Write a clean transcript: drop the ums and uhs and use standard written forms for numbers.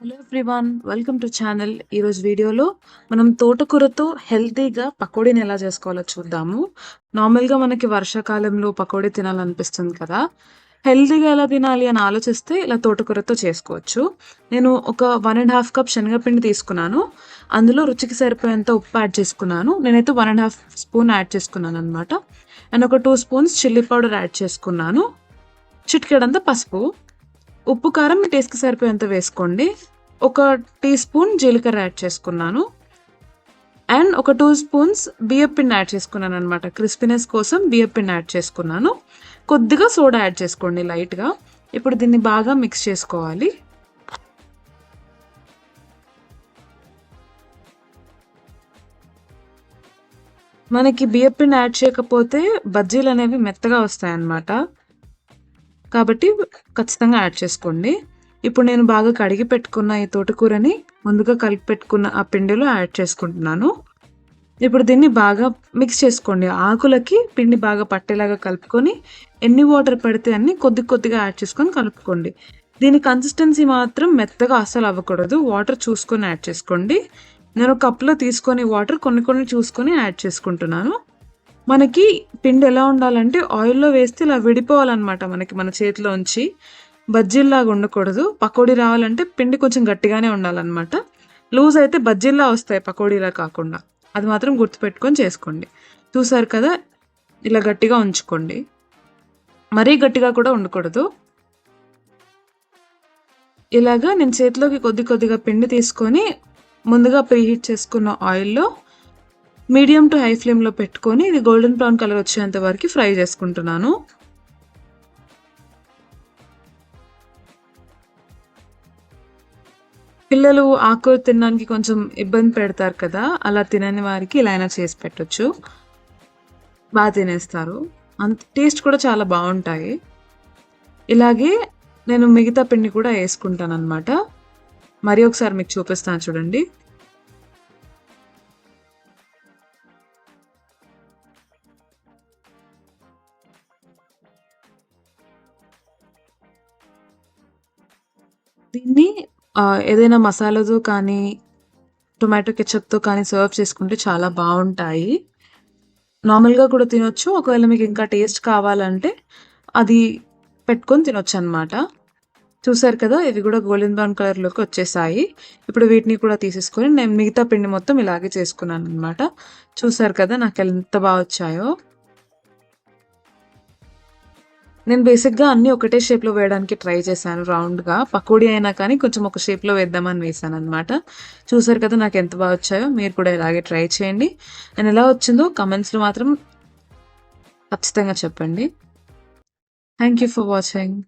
Hello everyone, welcome to channel. ఈరోజు వీడియోలో మనం తోటకూరతో హెల్తీగా పకోడీని ఎలా చేసుకోవాలో చూద్దాము. నార్మల్గా మనకి వర్షాకాలంలో పకోడీ తినాలనిపిస్తుంది కదా. హెల్తీగా ఎలా తినాలి అని ఆలోచిస్తే ఇలా తోటకూరతో చేసుకోవచ్చు. నేను ఒక 1.5 కప్ శనగపిండి తీసుకున్నాను. అందులో రుచికి సరిపోయేంత ఉప్పు యాడ్ చేసుకున్నాను. నేనైతే 1.5 స్పూన్ యాడ్ చేసుకున్నాను అనమాట. అండ్ ఒక 2 స్పూన్స్ చిల్లీ పౌడర్ యాడ్ చేసుకున్నాను. చిటికెడంత పసుపు, ఉప్పు కారం మీ టేస్ట్కి సరిపోయేంత వేసుకోండి. ఒక టీ స్పూన్ జీలకర్ర యాడ్ చేసుకున్నాను. అండ్ ఒక 2 స్పూన్స్ బియ్యపిండి యాడ్ చేసుకున్నాను అనమాట. క్రిస్పీనెస్ కోసం బియ్యపిండి యాడ్ చేసుకున్నాను. కొద్దిగా సోడా యాడ్ చేసుకోండి లైట్గా. ఇప్పుడు దీన్ని బాగా మిక్స్ చేసుకోవాలి. మనకి బియ్యపిండి యాడ్ చేయకపోతే బజ్జీలు అనేవి మెత్తగా వస్తాయి అన్నమాట. కాబట్టి ఖచ్చితంగా యాడ్ చేసుకోండి. ఇప్పుడు నేను బాగా కడిగి పెట్టుకున్న ఈ తోటకూరని ముందుగా కలిపి పెట్టుకున్న ఆ పిండిలో యాడ్ చేసుకుంటున్నాను. ఇప్పుడు దీన్ని బాగా మిక్స్ చేసుకోండి. ఆకులకి పిండి బాగా పట్టేలాగా కలుపుకొని ఎన్ని వాటర్ పడితే అన్ని కొద్ది కొద్దిగా యాడ్ చేసుకొని కలుపుకోండి. దీని కన్సిస్టెన్సీ మాత్రం మెత్తగా అస్సలు అవ్వకూడదు. వాటర్ చూసుకొని యాడ్ చేసుకోండి. నేను కప్లో తీసుకొని వాటర్ కొన్ని కొన్ని చూసుకొని యాడ్ చేసుకుంటున్నాను. మనకి పిండి ఎలా ఉండాలంటే ఆయిల్లో వేస్తే ఇలా విడిపోవాలన్నమాట. మన చేతిలోంచి బజ్జీల్లాగా ఉండకూడదు. పకోడీ రావాలంటే పిండి కొంచెం గట్టిగానే ఉండాలన్నమాట. లూజ్ అయితే బజ్జీల్లా వస్తాయి, పకోడీలా కాకుండా. అది మాత్రం గుర్తుపెట్టుకొని చేసుకోండి. చూసారు కదా, ఇలా గట్టిగా ఉంచుకోండి. మరీ గట్టిగా కూడా ఉండకూడదు. ఇలాగా నేను చేతిలోకి కొద్ది కొద్దిగా పిండి తీసుకొని ముందుగా ప్రీహీట్ చేసుకున్న ఆయిల్లో మీడియం టు హై ఫ్లేమ్లో పెట్టుకొని ఇది గోల్డెన్ బ్రౌన్ కలర్ వచ్చేంత వరకు ఫ్రై చేసుకుంటున్నాను. పిల్లలు ఆకుకూర తినడానికి కొంచెం ఇబ్బంది పెడతారు కదా, అలా తినని వారికి ఇలా అయినా చేసి పెట్టచ్చు. బాగా తినేస్తారు. టేస్ట్ కూడా చాలా బాగుంటాయి. ఇలాగే నేను మిగతా పిండి కూడా వేసుకుంటాను అనమాట. మరి ఒకసారి మీకు చూపిస్తాను చూడండి. దీన్ని ఏదైనా మసాలాతో కానీ టొమాటో కెచప్తో కానీ సర్వ్ చేసుకుంటే చాలా బాగుంటాయి. నార్మల్గా కూడా తినొచ్చు. ఒకవేళ మీకు ఇంకా టేస్ట్ కావాలంటే అది పెట్టుకొని తినొచ్చు అనమాట. చూసారు కదా, ఇవి కూడా గోల్డెన్ బ్రౌన్ కలర్లోకి వచ్చేసాయి. ఇప్పుడు వీటిని కూడా తీసేసుకొని నేను మిగతా పిండి మొత్తం ఇలాగే చేసుకున్నాను అనమాట. చూసారు కదా నాకు ఎంత బాగా వచ్చాయో. నేను బేసిక్గా అన్నీ ఒకటే షేప్లో వేయడానికి ట్రై చేశాను. రౌండ్గా పకోడీ అయినా కానీ కొంచెం ఒక షేప్లో వేద్దామని వేసాను అనమాట. చూసారు కదా నాకు ఎంత బాగా వచ్చాయో. మీరు కూడా ఇలాగే ట్రై చేయండి. నేను ఎలా వచ్చిందో కమెంట్స్లో మాత్రం ఖచ్చితంగా చెప్పండి. Thank you for watching.